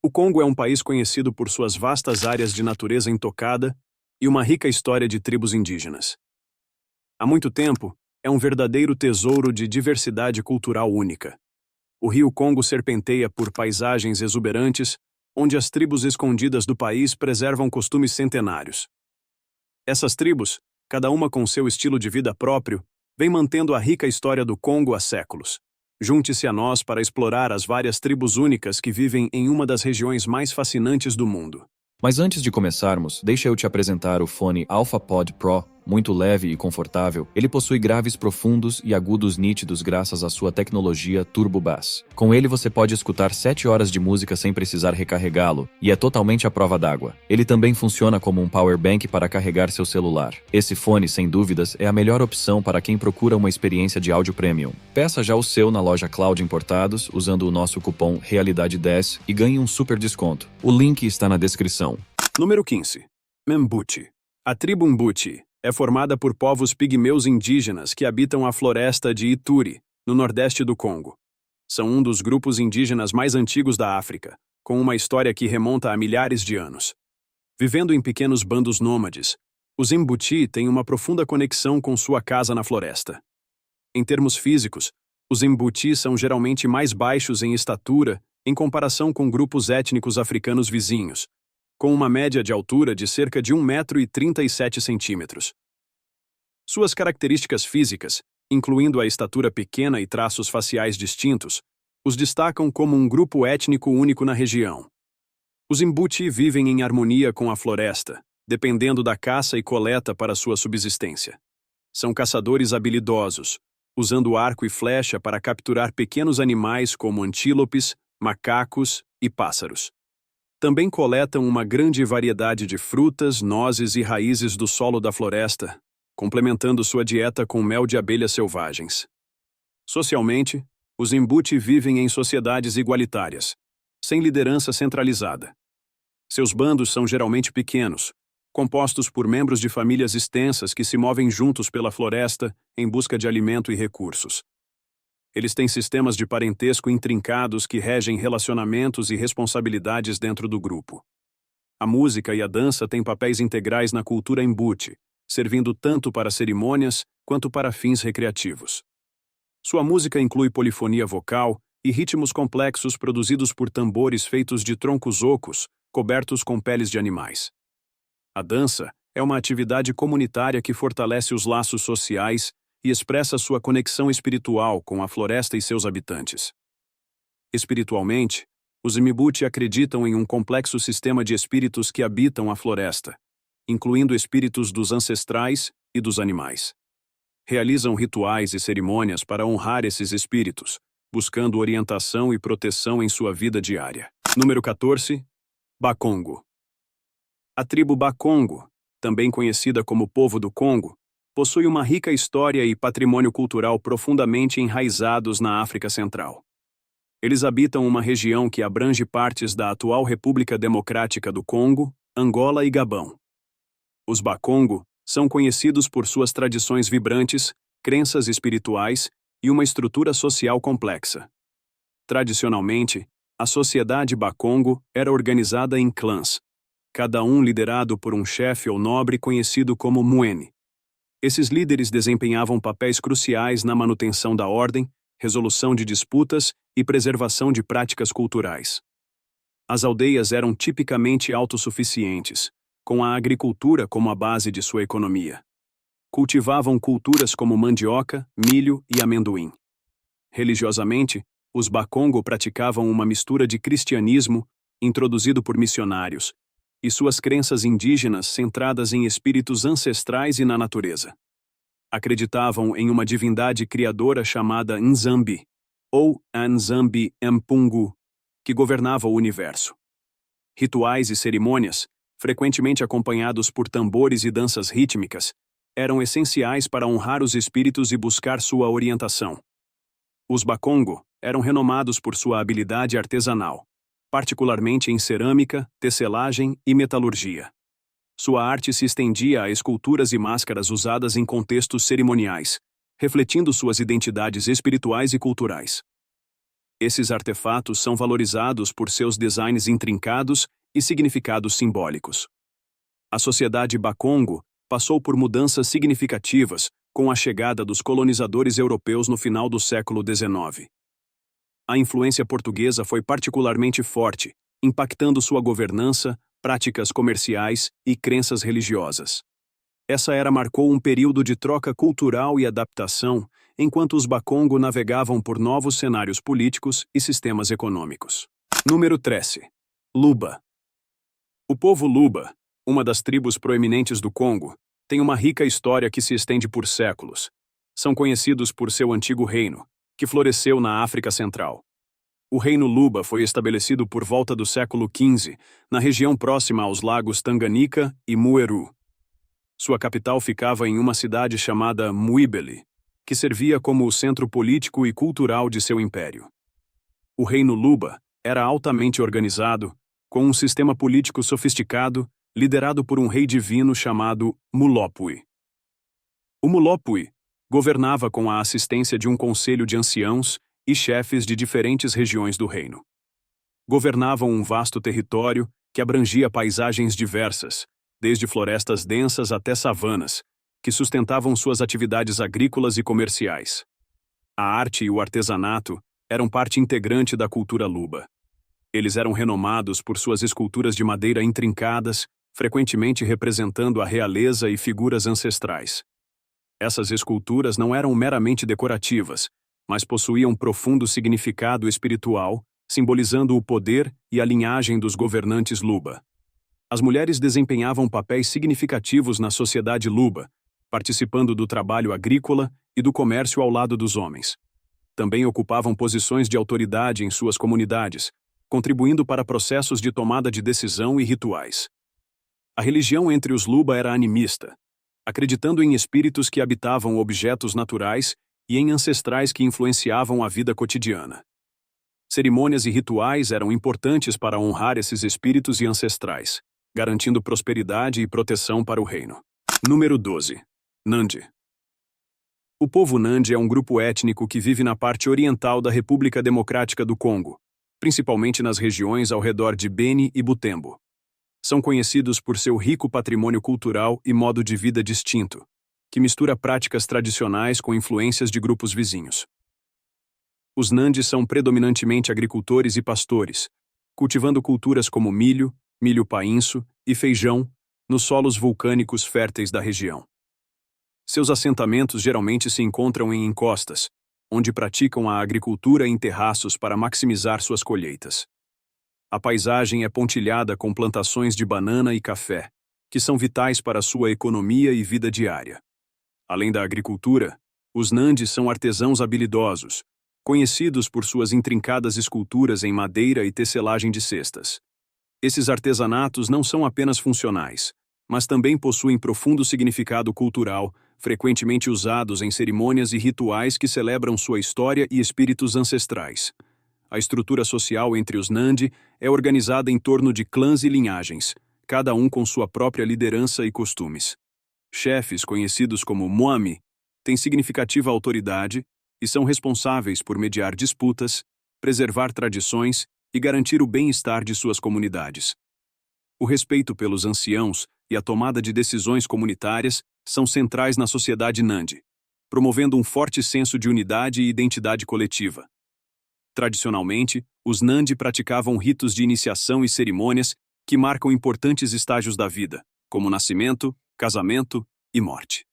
O Congo é um país conhecido por suas vastas áreas de natureza intocada e uma rica história de tribos indígenas. Há muito tempo, é um verdadeiro tesouro de diversidade cultural única. O rio Congo serpenteia por paisagens exuberantes, onde as tribos escondidas do país preservam costumes centenários. Essas tribos, cada uma com seu estilo de vida próprio, vêm mantendo a rica história do Congo há séculos. Junte-se a nós para explorar as várias tribos únicas que vivem em uma das regiões mais fascinantes do mundo. Mas antes de começarmos, deixa eu te apresentar o fone AlphaPod Pro. Muito leve e confortável, ele possui graves profundos e agudos nítidos graças à sua tecnologia Turbo Bass. Com ele você pode escutar 7 horas de música sem precisar recarregá-lo, e é totalmente à prova d'água. Ele também funciona como um power bank para carregar seu celular. Esse fone, sem dúvidas, é a melhor opção para quem procura uma experiência de áudio premium. Peça já o seu na loja Cloud Importados, usando o nosso cupom Realidade10 e ganhe um super desconto. O link está na descrição. Número 15. Mbuti. A tribo Mbuti é formada por povos pigmeus indígenas que habitam a floresta de Ituri, no nordeste do Congo. São um dos grupos indígenas mais antigos da África, com uma história que remonta a milhares de anos. Vivendo em pequenos bandos nômades, os Mbuti têm uma profunda conexão com sua casa na floresta. Em termos físicos, os Mbuti são geralmente mais baixos em estatura em comparação com grupos étnicos africanos vizinhos, com uma média de altura de cerca de 1,37 m. Suas características físicas, incluindo a estatura pequena e traços faciais distintos, os destacam como um grupo étnico único na região. Os Mbuti vivem em harmonia com a floresta, dependendo da caça e coleta para sua subsistência. São caçadores habilidosos, usando arco e flecha para capturar pequenos animais como antílopes, macacos e pássaros. Também coletam uma grande variedade de frutas, nozes e raízes do solo da floresta, complementando sua dieta com mel de abelhas selvagens. Socialmente, os Mbuti vivem em sociedades igualitárias, sem liderança centralizada. Seus bandos são geralmente pequenos, compostos por membros de famílias extensas que se movem juntos pela floresta em busca de alimento e recursos. Eles têm sistemas de parentesco intrincados que regem relacionamentos e responsabilidades dentro do grupo. A música e a dança têm papéis integrais na cultura Mbuti, servindo tanto para cerimônias quanto para fins recreativos. Sua música inclui polifonia vocal e ritmos complexos produzidos por tambores feitos de troncos ocos, cobertos com peles de animais. A dança é uma atividade comunitária que fortalece os laços sociais e expressa sua conexão espiritual com a floresta e seus habitantes. Espiritualmente, os Mbuti acreditam em um complexo sistema de espíritos que habitam a floresta, incluindo espíritos dos ancestrais e dos animais. Realizam rituais e cerimônias para honrar esses espíritos, buscando orientação e proteção em sua vida diária. Número 14. Bakongo. A tribo Bakongo, também conhecida como Povo do Congo, possui uma rica história e patrimônio cultural profundamente enraizados na África Central. Eles habitam uma região que abrange partes da atual República Democrática do Congo, Angola e Gabão. Os Bakongo são conhecidos por suas tradições vibrantes, crenças espirituais e uma estrutura social complexa. Tradicionalmente, a sociedade Bakongo era organizada em clãs, cada um liderado por um chefe ou nobre conhecido como Muene. Esses líderes desempenhavam papéis cruciais na manutenção da ordem, resolução de disputas e preservação de práticas culturais. As aldeias eram tipicamente autossuficientes, com a agricultura como a base de sua economia. Cultivavam culturas como mandioca, milho e amendoim. Religiosamente, os Bakongo praticavam uma mistura de cristianismo, introduzido por missionários, e suas crenças indígenas centradas em espíritos ancestrais e na natureza. Acreditavam em uma divindade criadora chamada Nzambi, ou Nzambi Mpungu, que governava o universo. Rituais e cerimônias, frequentemente acompanhados por tambores e danças rítmicas, eram essenciais para honrar os espíritos e buscar sua orientação. Os Bakongo eram renomados por sua habilidade artesanal, particularmente em cerâmica, tecelagem e metalurgia. Sua arte se estendia a esculturas e máscaras usadas em contextos cerimoniais, refletindo suas identidades espirituais e culturais. Esses artefatos são valorizados por seus designs intrincados e significados simbólicos. A sociedade Bakongo passou por mudanças significativas com a chegada dos colonizadores europeus no final do século XIX. A influência portuguesa foi particularmente forte, impactando sua governança, práticas comerciais e crenças religiosas. Essa era marcou um período de troca cultural e adaptação, enquanto os Bakongo navegavam por novos cenários políticos e sistemas econômicos. Número 13. Luba. O povo Luba, uma das tribos proeminentes do Congo, tem uma rica história que se estende por séculos. São conhecidos por seu antigo reino, que floresceu na África Central. O reino Luba foi estabelecido por volta do século XV, na região próxima aos lagos Tanganika e Mueru. Sua capital ficava em uma cidade chamada Muibeli, que servia como o centro político e cultural de seu império. O reino Luba era altamente organizado, com um sistema político sofisticado, liderado por um rei divino chamado Mulopui. O Mulopui governava com a assistência de um conselho de anciãos e chefes de diferentes regiões do reino. Governavam um vasto território que abrangia paisagens diversas, desde florestas densas até savanas, que sustentavam suas atividades agrícolas e comerciais. A arte e o artesanato eram parte integrante da cultura Luba. Eles eram renomados por suas esculturas de madeira intrincadas, frequentemente representando a realeza e figuras ancestrais. Essas esculturas não eram meramente decorativas, mas possuíam profundo significado espiritual, simbolizando o poder e a linhagem dos governantes Luba. As mulheres desempenhavam papéis significativos na sociedade Luba, participando do trabalho agrícola e do comércio ao lado dos homens. Também ocupavam posições de autoridade em suas comunidades, contribuindo para processos de tomada de decisão e rituais. A religião entre os Luba era animista, acreditando em espíritos que habitavam objetos naturais e em ancestrais que influenciavam a vida cotidiana. Cerimônias e rituais eram importantes para honrar esses espíritos e ancestrais, garantindo prosperidade e proteção para o reino. Número 12. Nandi. O povo Nandi é um grupo étnico que vive na parte oriental da República Democrática do Congo, principalmente nas regiões ao redor de Beni e Butembo. São conhecidos por seu rico patrimônio cultural e modo de vida distinto, que mistura práticas tradicionais com influências de grupos vizinhos. Os Nandi são predominantemente agricultores e pastores, cultivando culturas como milho, milho painço e feijão nos solos vulcânicos férteis da região. Seus assentamentos geralmente se encontram em encostas, onde praticam a agricultura em terraços para maximizar suas colheitas. A paisagem é pontilhada com plantações de banana e café, que são vitais para sua economia e vida diária. Além da agricultura, os Nandi são artesãos habilidosos, conhecidos por suas intrincadas esculturas em madeira e tecelagem de cestas. Esses artesanatos não são apenas funcionais, mas também possuem profundo significado cultural, frequentemente usados em cerimônias e rituais que celebram sua história e espíritos ancestrais. A estrutura social entre os Nandi é organizada em torno de clãs e linhagens, cada um com sua própria liderança e costumes. Chefes, conhecidos como Mwami, têm significativa autoridade e são responsáveis por mediar disputas, preservar tradições e garantir o bem-estar de suas comunidades. O respeito pelos anciãos e a tomada de decisões comunitárias são centrais na sociedade Nandi, promovendo um forte senso de unidade e identidade coletiva. Tradicionalmente, os Nandi praticavam ritos de iniciação e cerimônias que marcam importantes estágios da vida, como nascimento, casamento e morte.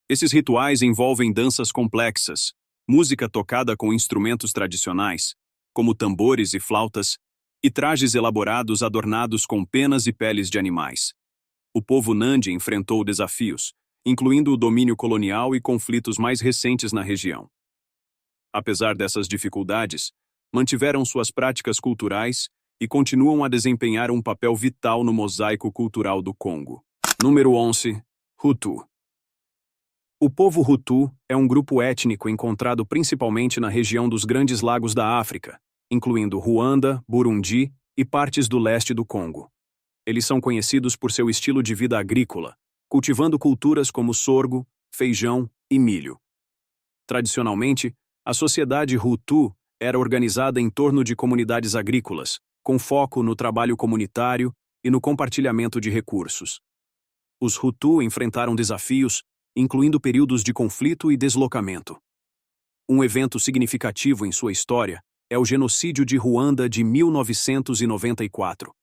Esses rituais envolvem danças complexas, música tocada com instrumentos tradicionais, como tambores e flautas, e trajes elaborados adornados com penas e peles de animais. O povo Nandi enfrentou desafios, incluindo o domínio colonial e conflitos mais recentes na região. Apesar dessas dificuldades, mantiveram suas práticas culturais e continuam a desempenhar um papel vital no mosaico cultural do Congo. Número 11. Hutu. O povo Hutu é um grupo étnico encontrado principalmente na região dos Grandes Lagos da África, incluindo Ruanda, Burundi e partes do leste do Congo. Eles são conhecidos por seu estilo de vida agrícola, cultivando culturas como sorgo, feijão e milho. Tradicionalmente, a sociedade Hutu era organizada em torno de comunidades agrícolas, com foco no trabalho comunitário e no compartilhamento de recursos. Os Hutu enfrentaram desafios, incluindo períodos de conflito e deslocamento. Um evento significativo em sua história é o genocídio de Ruanda de 1994,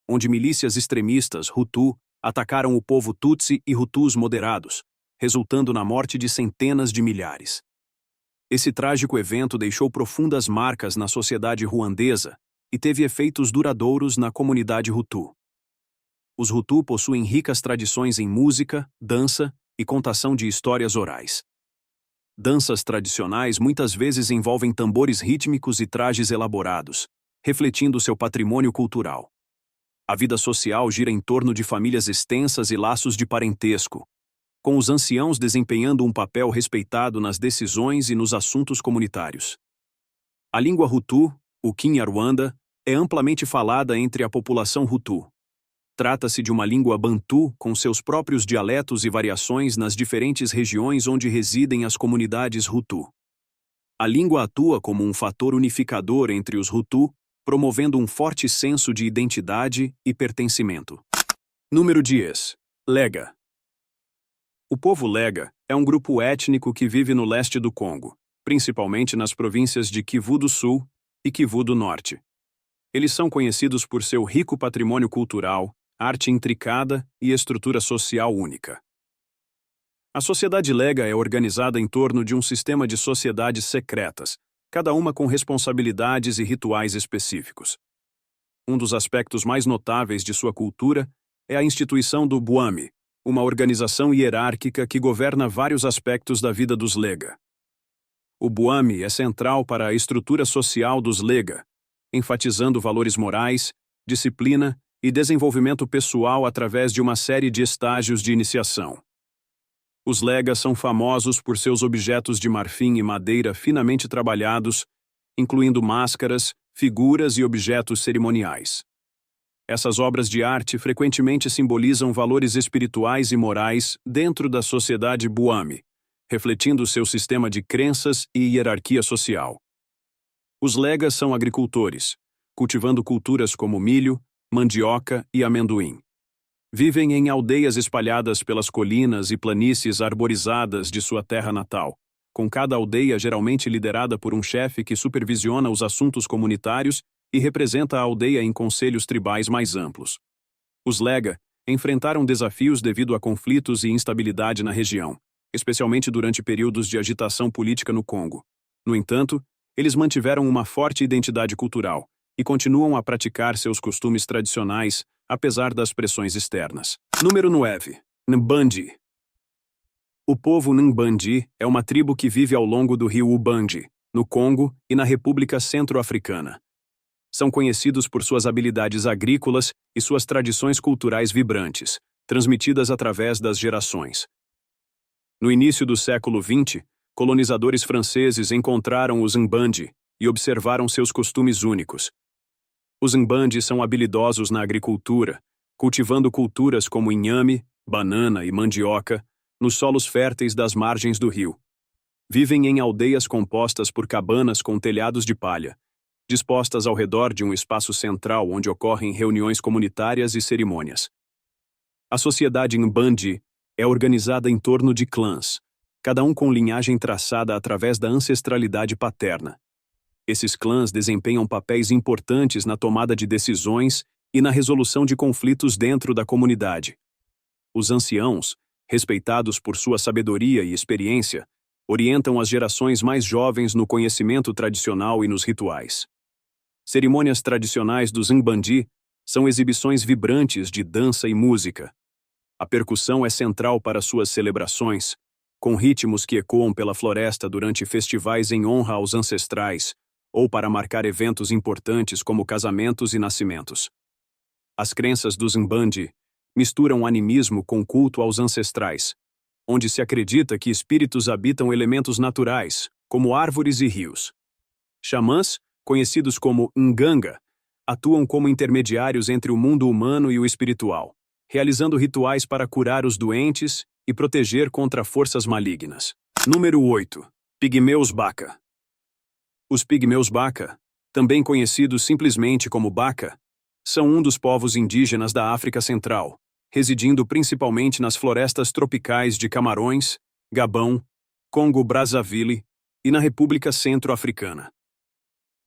onde milícias extremistas Hutu atacaram o povo Tutsi e Hutus moderados, resultando na morte de centenas de milhares. Esse trágico evento deixou profundas marcas na sociedade ruandesa e teve efeitos duradouros na comunidade Hutu. Os Hutu possuem ricas tradições em música, dança e contação de histórias orais. Danças tradicionais muitas vezes envolvem tambores rítmicos e trajes elaborados, refletindo seu patrimônio cultural. A vida social gira em torno de famílias extensas e laços de parentesco, com os anciãos desempenhando um papel respeitado nas decisões e nos assuntos comunitários. A língua Hutu, o Kinyarwanda, é amplamente falada entre a população Hutu. Trata-se de uma língua bantu com seus próprios dialetos e variações nas diferentes regiões onde residem as comunidades Hutu. A língua atua como um fator unificador entre os Hutu, promovendo um forte senso de identidade e pertencimento. Número 10. Lega. O povo Lega é um grupo étnico que vive no leste do Congo, principalmente nas províncias de Kivu do Sul e Kivu do Norte. Eles são conhecidos por seu rico patrimônio cultural, arte intricada e estrutura social única. A sociedade Lega é organizada em torno de um sistema de sociedades secretas, cada uma com responsabilidades e rituais específicos. Um dos aspectos mais notáveis de sua cultura é a instituição do Bwami, uma organização hierárquica que governa vários aspectos da vida dos Lega. O Bwami é central para a estrutura social dos Lega, enfatizando valores morais, disciplina e desenvolvimento pessoal através de uma série de estágios de iniciação. Os Lega são famosos por seus objetos de marfim e madeira finamente trabalhados, incluindo máscaras, figuras e objetos cerimoniais. Essas obras de arte frequentemente simbolizam valores espirituais e morais dentro da sociedade Bwami, refletindo seu sistema de crenças e hierarquia social. Os Legas são agricultores, cultivando culturas como milho, mandioca e amendoim. Vivem em aldeias espalhadas pelas colinas e planícies arborizadas de sua terra natal, com cada aldeia geralmente liderada por um chefe que supervisiona os assuntos comunitários e representa a aldeia em conselhos tribais mais amplos. Os Lega enfrentaram desafios devido a conflitos e instabilidade na região, especialmente durante períodos de agitação política no Congo. No entanto, eles mantiveram uma forte identidade cultural e continuam a praticar seus costumes tradicionais, apesar das pressões externas. Número 9. Nbandi. O povo Nbandi é uma tribo que vive ao longo do rio Ubangi, no Congo e na República Centro-Africana. São conhecidos por suas habilidades agrícolas e suas tradições culturais vibrantes, transmitidas através das gerações. No início do século XX, colonizadores franceses encontraram os Nbandi e observaram seus costumes únicos. Os Nbandi são habilidosos na agricultura, cultivando culturas como inhame, banana e mandioca nos solos férteis das margens do rio. Vivem em aldeias compostas por cabanas com telhados de palha, dispostas ao redor de um espaço central onde ocorrem reuniões comunitárias e cerimônias. A sociedade Nbandi é organizada em torno de clãs, cada um com linhagem traçada através da ancestralidade paterna. Esses clãs desempenham papéis importantes na tomada de decisões e na resolução de conflitos dentro da comunidade. Os anciãos, respeitados por sua sabedoria e experiência, orientam as gerações mais jovens no conhecimento tradicional e nos rituais. Cerimônias tradicionais dos Nbandi são exibições vibrantes de dança e música. A percussão é central para suas celebrações, com ritmos que ecoam pela floresta durante festivais em honra aos ancestrais, ou para marcar eventos importantes como casamentos e nascimentos. As crenças dos Nbandi misturam animismo com culto aos ancestrais, onde se acredita que espíritos habitam elementos naturais, como árvores e rios. Xamãs, conhecidos como Nganga, atuam como intermediários entre o mundo humano e o espiritual, realizando rituais para curar os doentes e proteger contra forças malignas. Número 8. Pigmeus Baka. Os pigmeus Baka, também conhecidos simplesmente como Baka, são um dos povos indígenas da África Central, residindo principalmente nas florestas tropicais de Camarões, Gabão, Congo-Brazzaville e na República Centro-Africana.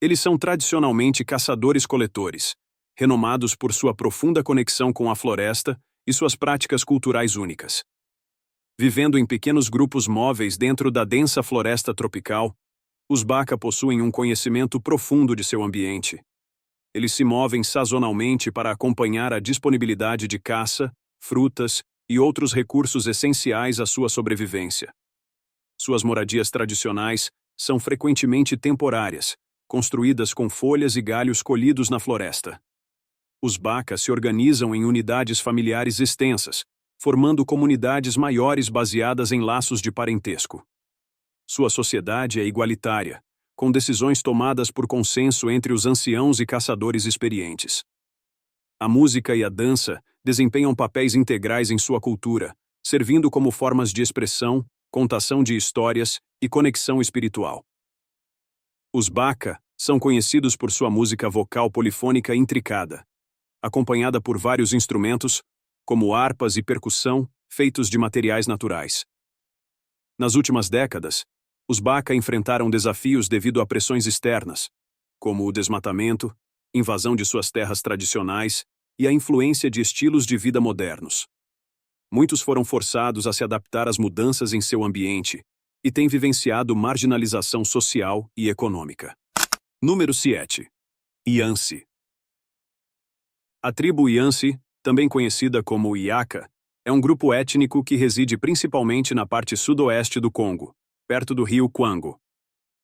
Eles são tradicionalmente caçadores-coletores, renomados por sua profunda conexão com a floresta e suas práticas culturais únicas. Vivendo em pequenos grupos móveis dentro da densa floresta tropical, os Baka possuem um conhecimento profundo de seu ambiente. Eles se movem sazonalmente para acompanhar a disponibilidade de caça, frutas e outros recursos essenciais à sua sobrevivência. Suas moradias tradicionais são frequentemente temporárias, construídas com folhas e galhos colhidos na floresta. Os Baka se organizam em unidades familiares extensas, formando comunidades maiores baseadas em laços de parentesco. Sua sociedade é igualitária, com decisões tomadas por consenso entre os anciãos e caçadores experientes. A música e a dança desempenham papéis integrais em sua cultura, servindo como formas de expressão, contação de histórias e conexão espiritual. Os Baka são conhecidos por sua música vocal polifônica intricada, acompanhada por vários instrumentos, como harpas e percussão, feitos de materiais naturais. Nas últimas décadas, os Baka enfrentaram desafios devido a pressões externas, como o desmatamento, invasão de suas terras tradicionais e a influência de estilos de vida modernos. Muitos foram forçados a se adaptar às mudanças em seu ambiente e têm vivenciado marginalização social e econômica. Número 7. Yansi. A tribo Yansi, também conhecida como Iaka, é um grupo étnico que reside principalmente na parte sudoeste do Congo, perto do rio Kwango.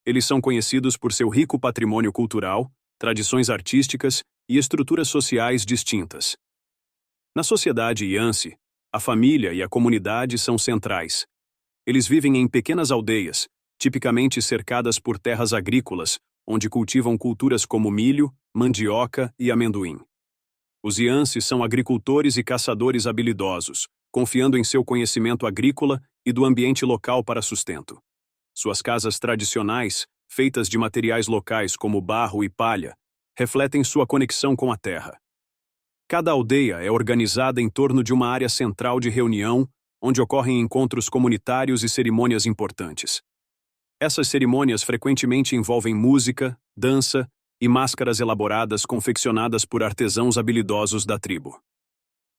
Eles são conhecidos por seu rico patrimônio cultural, tradições artísticas e estruturas sociais distintas. Na sociedade Yansi, a família e a comunidade são centrais. Eles vivem em pequenas aldeias, tipicamente cercadas por terras agrícolas, onde cultivam culturas como milho, mandioca e amendoim. Os Yansi são agricultores e caçadores habilidosos, confiando em seu conhecimento agrícola e do ambiente local para sustento. Suas casas tradicionais, feitas de materiais locais como barro e palha, refletem sua conexão com a terra. Cada aldeia é organizada em torno de uma área central de reunião, onde ocorrem encontros comunitários e cerimônias importantes. Essas cerimônias frequentemente envolvem música, dança e máscaras elaboradas confeccionadas por artesãos habilidosos da tribo.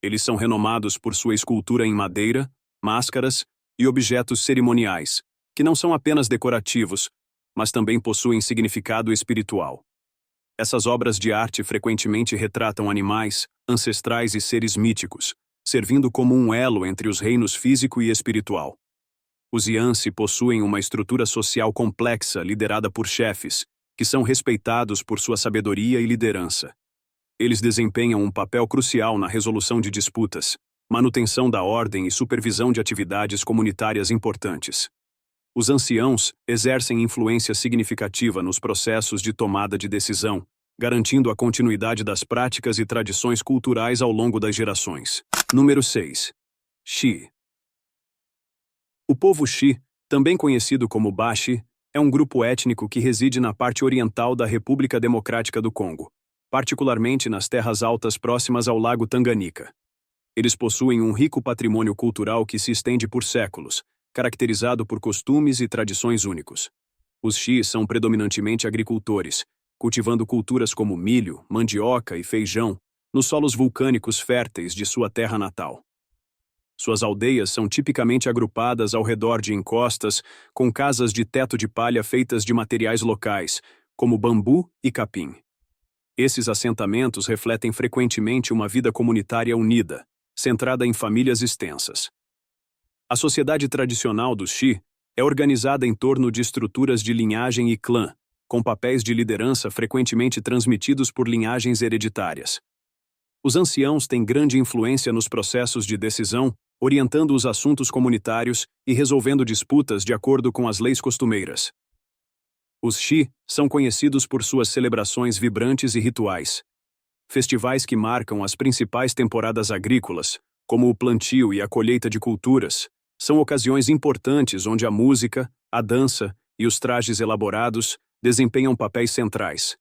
Eles são renomados por sua escultura em madeira, máscaras e objetos cerimoniais, que não são apenas decorativos, mas também possuem significado espiritual. Essas obras de arte frequentemente retratam animais, ancestrais e seres míticos, servindo como um elo entre os reinos físico e espiritual. Os Yansi possuem uma estrutura social complexa liderada por chefes, que são respeitados por sua sabedoria e liderança. Eles desempenham um papel crucial na resolução de disputas, manutenção da ordem e supervisão de atividades comunitárias importantes. Os anciãos exercem influência significativa nos processos de tomada de decisão, garantindo a continuidade das práticas e tradições culturais ao longo das gerações. Número 6. Xi. O povo Xi, também conhecido como Bashi, é um grupo étnico que reside na parte oriental da República Democrática do Congo, particularmente nas terras altas próximas ao lago Tanganyika. Eles possuem um rico patrimônio cultural que se estende por séculos, caracterizado por costumes e tradições únicos. Os Xi são predominantemente agricultores, cultivando culturas como milho, mandioca e feijão nos solos vulcânicos férteis de sua terra natal. Suas aldeias são tipicamente agrupadas ao redor de encostas, com casas de teto de palha feitas de materiais locais, como bambu e capim. Esses assentamentos refletem frequentemente uma vida comunitária unida, centrada em famílias extensas. A sociedade tradicional dos Xi é organizada em torno de estruturas de linhagem e clã, com papéis de liderança frequentemente transmitidos por linhagens hereditárias. Os anciãos têm grande influência nos processos de decisão, orientando os assuntos comunitários e resolvendo disputas de acordo com as leis costumeiras. Os Xi são conhecidos por suas celebrações vibrantes e rituais. Festivais que marcam as principais temporadas agrícolas, como o plantio e a colheita de culturas, são ocasiões importantes onde a música, a dança e os trajes elaborados desempenham papéis centrais.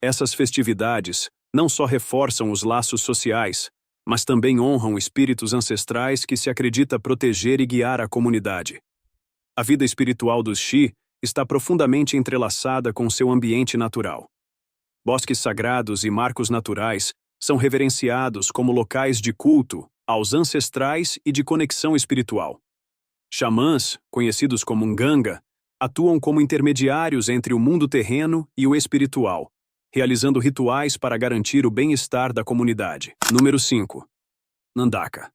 Essas festividades não só reforçam os laços sociais, mas também honram espíritos ancestrais que se acredita proteger e guiar a comunidade. A vida espiritual dos Xi está profundamente entrelaçada com seu ambiente natural. Bosques sagrados e marcos naturais são reverenciados como locais de culto aos ancestrais e de conexão espiritual. Xamãs, conhecidos como Nganga, atuam como intermediários entre o mundo terreno e o espiritual, realizando rituais para garantir o bem-estar da comunidade. Número 5. Ndaka.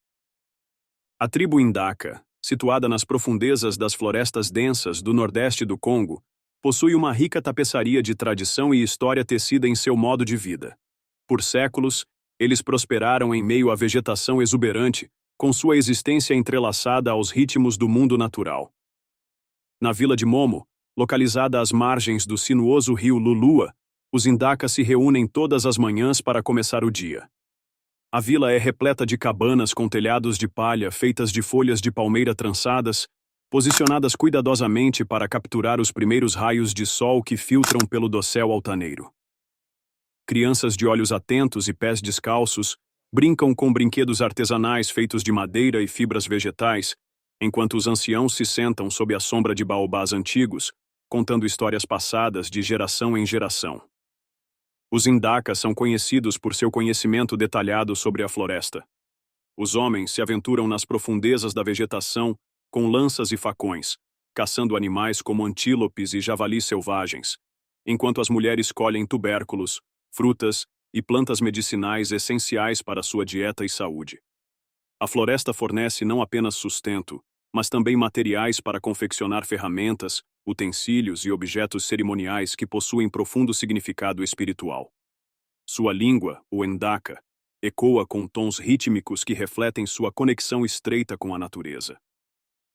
A tribo Ndaka, situada nas profundezas das florestas densas do nordeste do Congo, possui uma rica tapeçaria de tradição e história tecida em seu modo de vida. Por séculos, eles prosperaram em meio à vegetação exuberante, com sua existência entrelaçada aos ritmos do mundo natural. Na vila de Momo, localizada às margens do sinuoso rio Lulua, os Ndaka se reúnem todas as manhãs para começar o dia. A vila é repleta de cabanas com telhados de palha feitas de folhas de palmeira trançadas, posicionadas cuidadosamente para capturar os primeiros raios de sol que filtram pelo dossel altaneiro. Crianças de olhos atentos e pés descalços brincam com brinquedos artesanais feitos de madeira e fibras vegetais, enquanto os anciãos se sentam sob a sombra de baobás antigos, contando histórias passadas de geração em geração. Os Ndaka são conhecidos por seu conhecimento detalhado sobre a floresta. Os homens se aventuram nas profundezas da vegetação com lanças e facões, caçando animais como antílopes e javalis selvagens, enquanto as mulheres colhem tubérculos, frutas e plantas medicinais essenciais para sua dieta e saúde. A floresta fornece não apenas sustento, mas também materiais para confeccionar ferramentas, utensílios e objetos cerimoniais que possuem profundo significado espiritual. Sua língua, o Ndaka, ecoa com tons rítmicos que refletem sua conexão estreita com a natureza.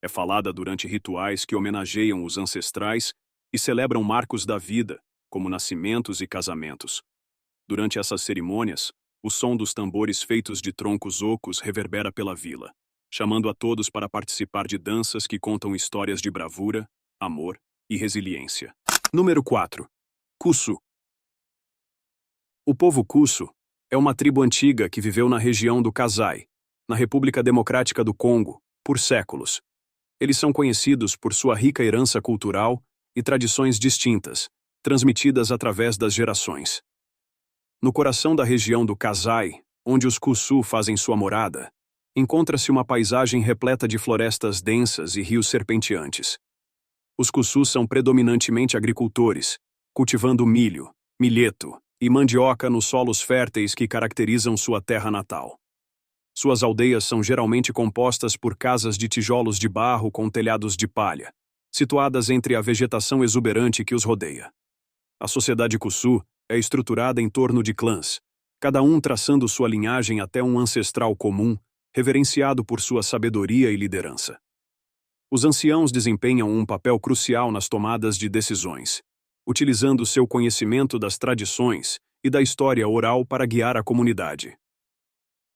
É falada durante rituais que homenageiam os ancestrais e celebram marcos da vida, como nascimentos e casamentos. Durante essas cerimônias, o som dos tambores feitos de troncos ocos reverbera pela vila, chamando a todos para participar de danças que contam histórias de bravura, amor e resiliência. Número 4. Kusu. O povo Kusu é uma tribo antiga que viveu na região do Kasai, na República Democrática do Congo, por séculos. Eles são conhecidos por sua rica herança cultural e tradições distintas, transmitidas através das gerações. No coração da região do Kasai, onde os Kusu fazem sua morada, encontra-se uma paisagem repleta de florestas densas e rios serpenteantes. Os Kusu são predominantemente agricultores, cultivando milho, milheto e mandioca nos solos férteis que caracterizam sua terra natal. Suas aldeias são geralmente compostas por casas de tijolos de barro com telhados de palha, situadas entre a vegetação exuberante que os rodeia. A sociedade Kusu é estruturada em torno de clãs, cada um traçando sua linhagem até um ancestral comum, reverenciado por sua sabedoria e liderança. Os anciãos desempenham um papel crucial nas tomadas de decisões, utilizando seu conhecimento das tradições e da história oral para guiar a comunidade.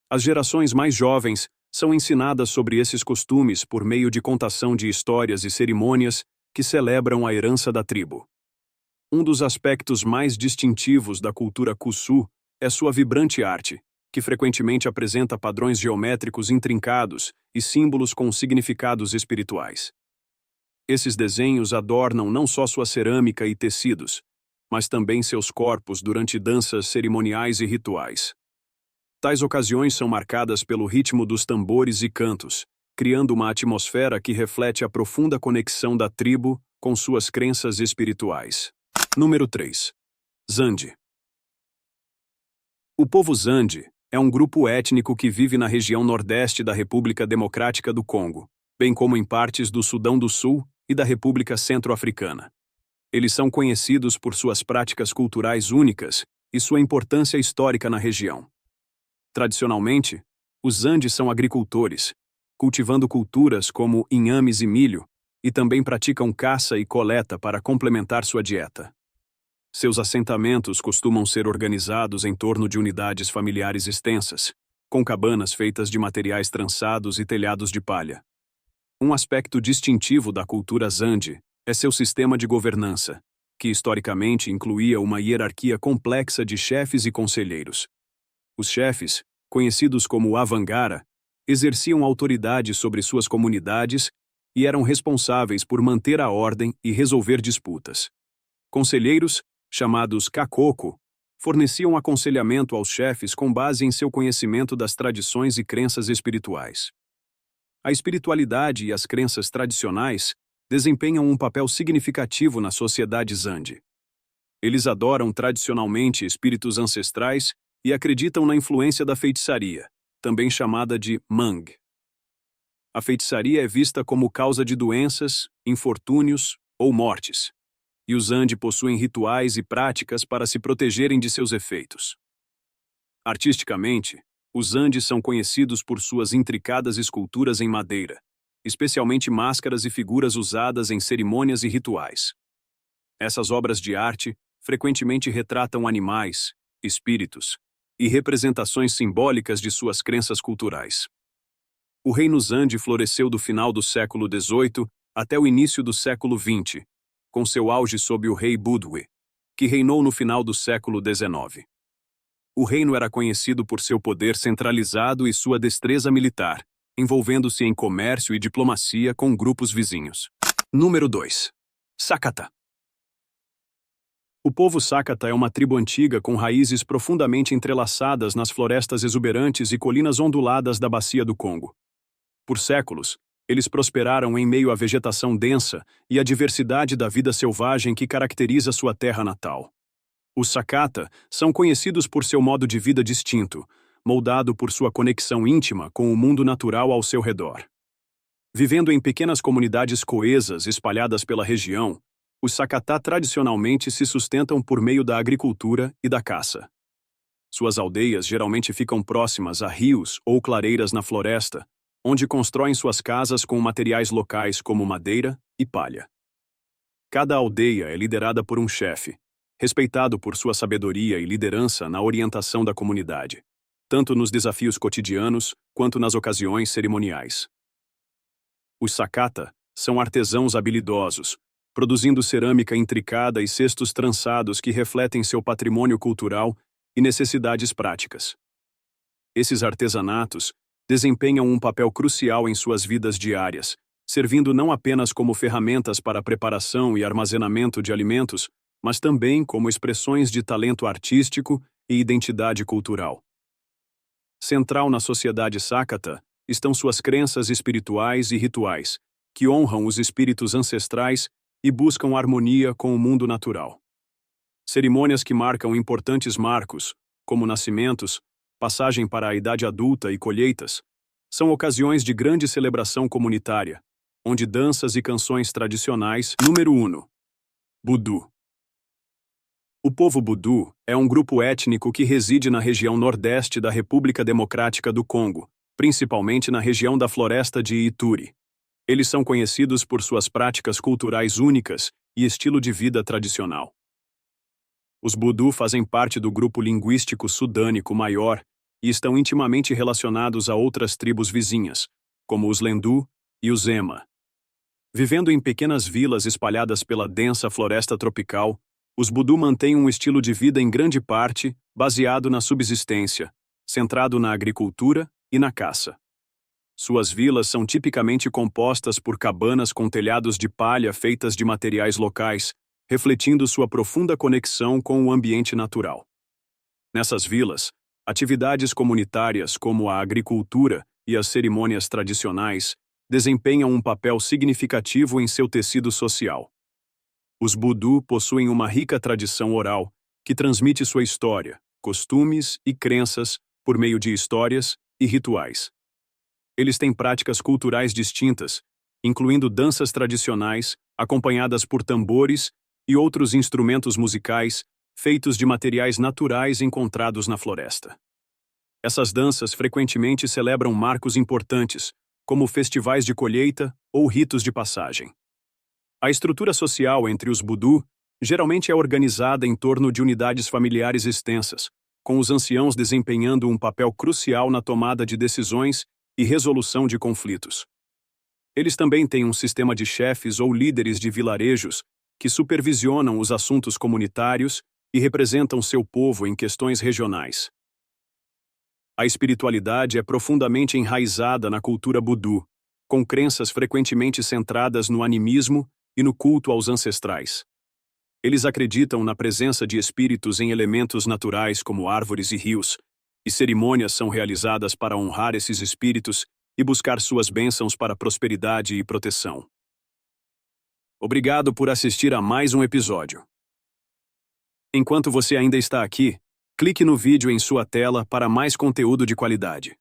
As gerações mais jovens são ensinadas sobre esses costumes por meio de contação de histórias e cerimônias que celebram a herança da tribo. Um dos aspectos mais distintivos da cultura Kusu é sua vibrante arte, que frequentemente apresenta padrões geométricos intrincados e símbolos com significados espirituais. Esses desenhos adornam não só sua cerâmica e tecidos, mas também seus corpos durante danças cerimoniais e rituais. Tais ocasiões são marcadas pelo ritmo dos tambores e cantos, criando uma atmosfera que reflete a profunda conexão da tribo com suas crenças espirituais. Número 3. Zandi. O povo Zandi é um grupo étnico que vive na região nordeste da República Democrática do Congo, bem como em partes do Sudão do Sul e da República Centro-Africana. Eles são conhecidos por suas práticas culturais únicas e sua importância histórica na região. Tradicionalmente, os Zandi são agricultores, cultivando culturas como inhames e milho, e também praticam caça e coleta para complementar sua dieta. Seus assentamentos costumam ser organizados em torno de unidades familiares extensas, com cabanas feitas de materiais trançados e telhados de palha. Um aspecto distintivo da cultura Zandi é seu sistema de governança, que historicamente incluía uma hierarquia complexa de chefes e conselheiros. Os chefes, conhecidos como Avangara, exerciam autoridade sobre suas comunidades e eram responsáveis por manter a ordem e resolver disputas. Conselheiros, chamados Kakoko, forneciam aconselhamento aos chefes com base em seu conhecimento das tradições e crenças espirituais. A espiritualidade e as crenças tradicionais desempenham um papel significativo na sociedade Zandi. Eles adoram tradicionalmente espíritos ancestrais e acreditam na influência da feitiçaria, também chamada de Mang. A feitiçaria é vista como causa de doenças, infortúnios ou mortes, e os Zandi possuem rituais e práticas para se protegerem de seus efeitos. Artisticamente, os Zandi são conhecidos por suas intricadas esculturas em madeira, especialmente máscaras e figuras usadas em cerimônias e rituais. Essas obras de arte frequentemente retratam animais, espíritos e representações simbólicas de suas crenças culturais. O reino Zandi floresceu do final do século XVIII até o início do século XX, com seu auge sob o rei Budwe, que reinou no final do século XIX. O reino era conhecido por seu poder centralizado e sua destreza militar, envolvendo-se em comércio e diplomacia com grupos vizinhos. Número 2. Sakata. O povo Sakata é uma tribo antiga com raízes profundamente entrelaçadas nas florestas exuberantes e colinas onduladas da bacia do Congo. Por séculos, eles prosperaram em meio à vegetação densa e à diversidade da vida selvagem que caracteriza sua terra natal. Os Sakata são conhecidos por seu modo de vida distinto, moldado por sua conexão íntima com o mundo natural ao seu redor. Vivendo em pequenas comunidades coesas espalhadas pela região, os Sakata tradicionalmente se sustentam por meio da agricultura e da caça. Suas aldeias geralmente ficam próximas a rios ou clareiras na floresta, onde constroem suas casas com materiais locais como madeira e palha. Cada aldeia é liderada por um chefe, respeitado por sua sabedoria e liderança na orientação da comunidade, tanto nos desafios cotidianos quanto nas ocasiões cerimoniais. Os Sakata são artesãos habilidosos, produzindo cerâmica intricada e cestos trançados que refletem seu patrimônio cultural e necessidades práticas. Esses artesanatos desempenham um papel crucial em suas vidas diárias, servindo não apenas como ferramentas para a preparação e armazenamento de alimentos, mas também como expressões de talento artístico e identidade cultural. Central na sociedade Sakata estão suas crenças espirituais e rituais, que honram os espíritos ancestrais e buscam harmonia com o mundo natural. Cerimônias que marcam importantes marcos, como nascimentos, passagem para a idade adulta e colheitas, são ocasiões de grande celebração comunitária, onde danças e canções tradicionais. Número 1. Budu. O povo Budu é um grupo étnico que reside na região nordeste da República Democrática do Congo, principalmente na região da floresta de Ituri. Eles são conhecidos por suas práticas culturais únicas e estilo de vida tradicional. Os Budu fazem parte do grupo linguístico sudânico maior e estão intimamente relacionados a outras tribos vizinhas, como os Lendu e os Ema. Vivendo em pequenas vilas espalhadas pela densa floresta tropical, os Budu mantêm um estilo de vida em grande parte baseado na subsistência, centrado na agricultura e na caça. Suas vilas são tipicamente compostas por cabanas com telhados de palha feitas de materiais locais, refletindo sua profunda conexão com o ambiente natural. Nessas vilas, atividades comunitárias como a agricultura e as cerimônias tradicionais desempenham um papel significativo em seu tecido social. Os Budu possuem uma rica tradição oral, que transmite sua história, costumes e crenças por meio de histórias e rituais. Eles têm práticas culturais distintas, incluindo danças tradicionais, acompanhadas por tambores e outros instrumentos musicais feitos de materiais naturais encontrados na floresta. Essas danças frequentemente celebram marcos importantes, como festivais de colheita ou ritos de passagem. A estrutura social entre os Budu geralmente é organizada em torno de unidades familiares extensas, com os anciãos desempenhando um papel crucial na tomada de decisões e resolução de conflitos. Eles também têm um sistema de chefes ou líderes de vilarejos que supervisionam os assuntos comunitários e representam seu povo em questões regionais. A espiritualidade é profundamente enraizada na cultura Voodoo, com crenças frequentemente centradas no animismo e no culto aos ancestrais. Eles acreditam na presença de espíritos em elementos naturais como árvores e rios, e cerimônias são realizadas para honrar esses espíritos e buscar suas bênçãos para prosperidade e proteção. Obrigado por assistir a mais um episódio. Enquanto você ainda está aqui, clique no vídeo em sua tela para mais conteúdo de qualidade.